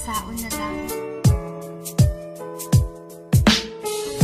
Unsaon na lang.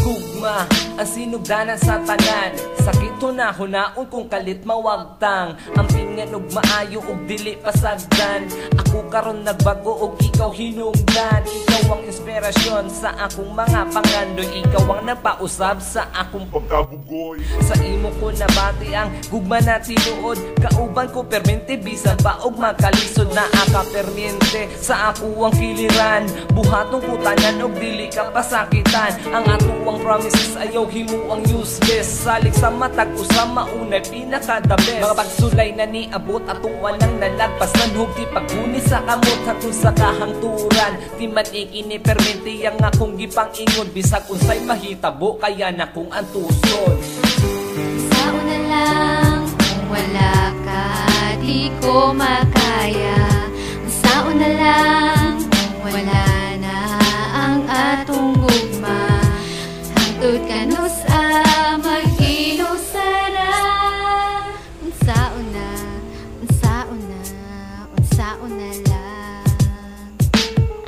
Gugma, ang sinugdanan sa tanan. Sakit hunaon kung kalit mawagtang. Ang pingan og maayo og dili pasagdan. Ako karon nagbago og ikaw hinungdan. Ikaw ang inspirasyon sa akong mga pangandoy. Ikaw ang nagpausab sa akong pagkabugoy. Sa imo ko nabati ang gugma na tinuod. Kauban ko permente bisan pa og magkalisod. Na aka permente sa ako ang kiliran. Buhatong kutanan og dili ka pasakitan. Ang atuang promises ayaw himo ang useless. Salik sa matag usama unay pinaka-the best. Mga pagsulay na niabot atong walang nalagpasan. Hugti paghuni sa kamot hatun sa kahangturan. Di man ikini permente yang akong gipang ingon. Bisag unsay mahitabo kaya na kung antuson. Sao na lang kung wala ka di ko makaya. Sao na lang kung wala na ang atong gugma. Hangtod ka no sa maghinusara. Unsaon na, unsaon na, unsaon na lang.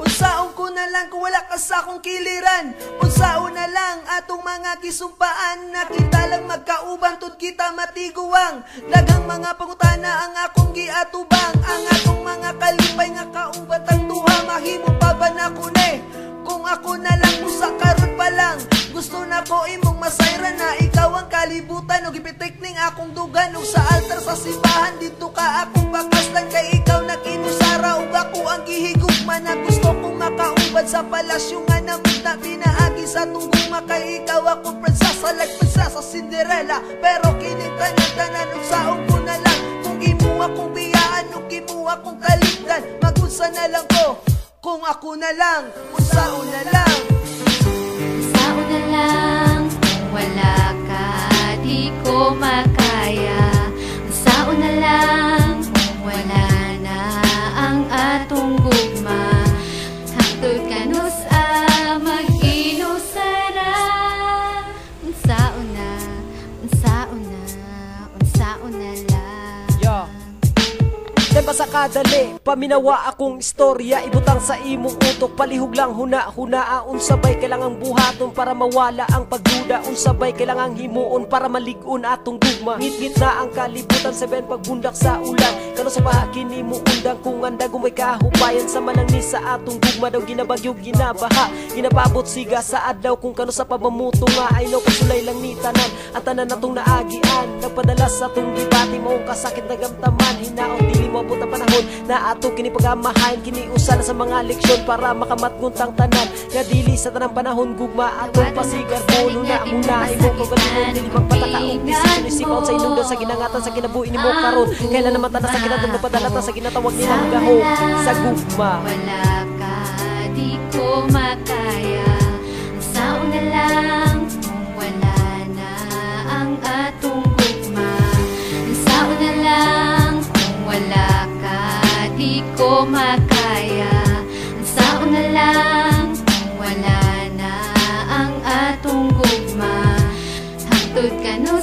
Unsaon ko na lang kung wala ka sa akong kiliran. Unsaon na lang atong mga gisumpaan. Nakita lang magkauban tud kita matiguang. Daghang mga pangutana ang akong giatubang. Ang akong mga kalipay nga kauban ang duha. Mahimo pa ba na kune? Kung ako na lang usa karon pa lang. Gusto na ko imong masayra na ikaw ang kalibutan. O gipitik ning akong dugan. O sa altar sa simbahan dito ka akong bakaslan. Kay ikaw nag-inusara o ako ang gihigugma. Na gusto kong makaubad sa palasyo nga namit na pinaagi sa tungguma. Kay ikaw akong prinsesa like prinsesa Cinderella. Pero kining tanan-tanan unsaon ko na lang. Kung imo akong biyaan o imo akong kaligdan. Magunsa na lang ko kung ako na lang, unsaon na lang. Unsaon na lang kung wala ka di ko makaya. Unsaon na lang kung wala na ang atong gugma. Hangtod ka no sa maghinusara. Unsaon na, unsaon na, unsaon na lang. Yeah. Dahil ba sa kadali, paminawa akong istorya. Ibutang sa imong utok, palihog lang huna-hunaa. Unsabay kailangang buhaton para mawala ang pagduda. Unsabay kailangang himuon para malig-on atong gugma. Ngit-ngit na ang kalibutan, sabihin pagbundak sa ulan. Kano sa pahakini mo undang kung anda may kahubayan. Sa manang ni sa atong gugma daw ginabagyo, ginabaha. Ginapabot siga sa adlaw kung kano sa pamamuto nga. I know kasulay lang ni tanan, ang tanan natong naagian. Nagpadala sa atong dibati, maong kasakit na gamtaman. Hinaon dili mo abot ang panahon na ato kini pagamahain. Kini usa na sa mga leksyon para makamatguntang tanan. Nga dili sa tanang panahon gugma atong pasigar. Puno na muna imo kagalimon. Dili magpatakaong nisip-nisip sa inungdan sa ginangatan sa kinabuhi nimo karon. Kailan naman tanas sa kinatong napadalatan sa ginatawag nilang gahong sa gugma. Wala ka di ko makaya. Unsaon na lang kung wala na ang atong gugma. Unsaon na lang kung wala ka di ko makaya. Unsaon na lang kung wala na ang atong gugma. Hangtod ka no